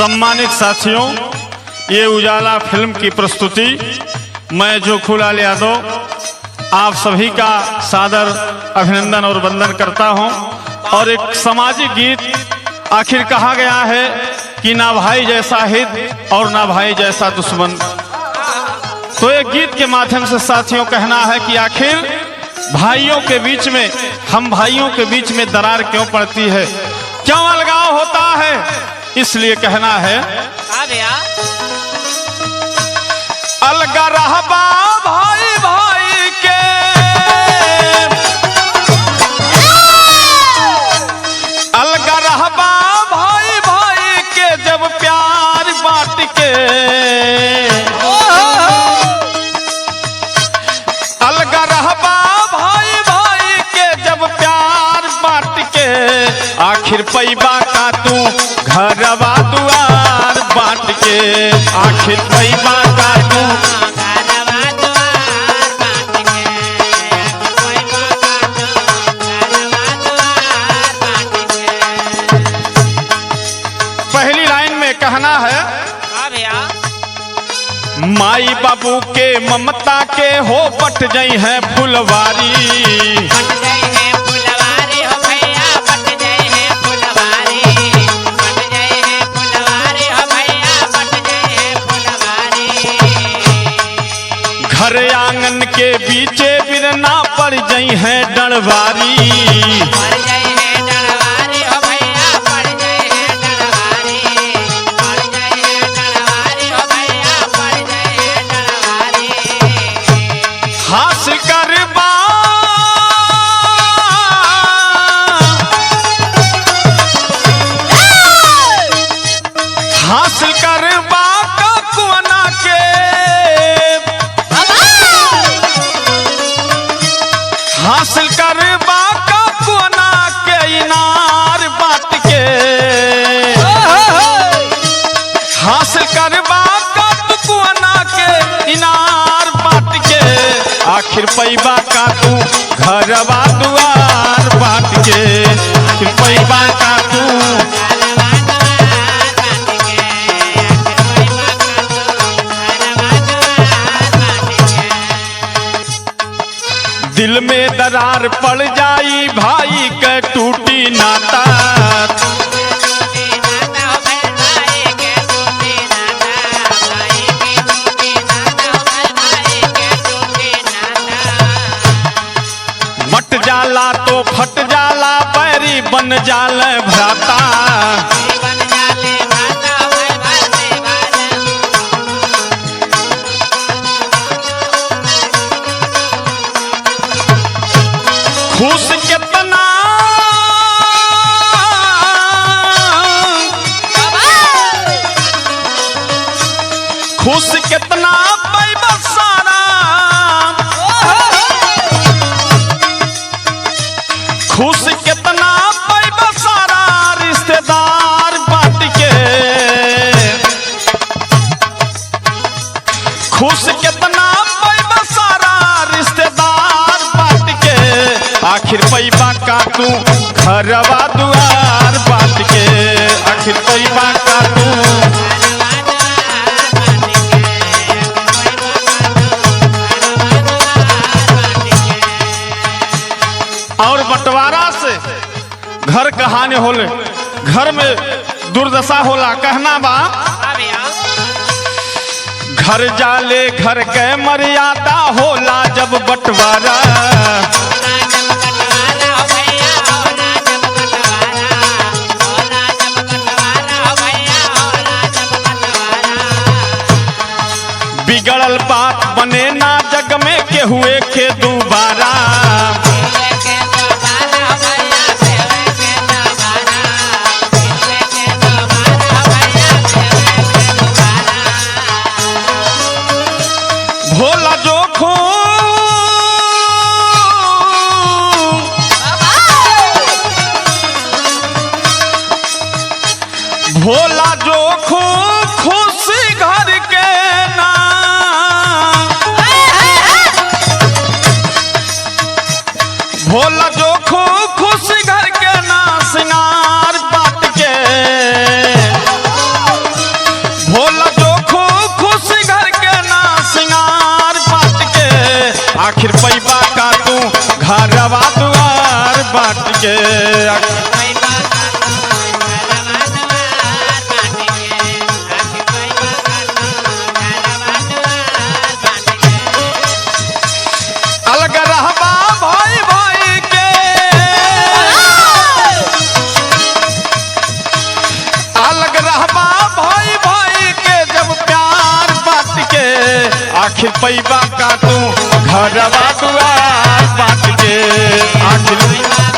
सम्मानित साथियों, ये उजाला फिल्म की प्रस्तुति मैं जोखूलाल यादव आप सभी का सादर अभिनंदन और वंदन करता हूं। और एक सामाजिक गीत आखिर कहा गया है कि ना भाई जैसा हित और ना भाई जैसा दुश्मन। तो एक गीत के माध्यम से साथियों कहना है कि आखिर भाइयों के बीच में, हम भाइयों के बीच में दरार क्यों पड़ती है, क्यों अलगाव होता है। इसलिए कहना है अलगा रहबा भाई भाई के, अलगा रहबा भाई भाई के जब प्यार बांट के, अलगा रहबा भाई भाई के जब प्यार बांट के, आखिर पैबा का तू घरवा दुआर बांट के, आखिर पैबा का तू घरवा दुआर बांट के, पैबा का तू घरवा दुआर बांट के। पहली लाइन में कहना है भैया माई बाबू के ममता के हो बट गई है फुलवारी, बट गए हैं फुलवारी हो भैया, बट गए हैं फुलवारी, बट गए हैं फुलवारी हो भैया, बट गए हैं फुलवारी। घर आंगन के बीचे बिरना पड़ गई है डणवारी, पड़ गए हैं डणवारी हो भैया, पड़ गए हैं डणवारी, पड़ गए हैं डणवारी हो भैया, पड़ गए हैं डणवारी। हासिल करबा हासिल करबा का कुआना के, हासिल करबा का कुआना के इनार बांट के, हासिल करबा का कुआना के इनार बांट के, आखिर पैबा का तू घरवा दुआर बांट के, आखिर पैबा का तू दिल में दरार पड़ जाई भाई के टूटी नाता, मट जाला तो फट जाला बैरी बन जाले भ्राता, खुश कितना खुश कितना पैबा सारा, खुश कितना पैबा सारा रिश्तेदार बांट के, खुश कितना पैबा सारा रिश्तेदार बांट के, आखिर पैबा का तू घरवा दुआर बांट के, आखिर पैबा का तू और बंटवारा से घर कहानी होले, घर में दुर्दशा होला। कहना बा घर जाले घर के मर्यादा होला जब बंटवारा, बिगड़ल बात बने ना जग में के हुए के दोबारा, भोला जोखो भोला जोखो खुशी घर के ना, भोला जोखो खुशी घर के ना सिंगार बांट के, दुआर बाट के अलग रहबा भाई भाई के अलग रहबा भाई भाई के जब प्यार बाट के आखिर पैबा का तू घरवा दुआर बाट के आखिर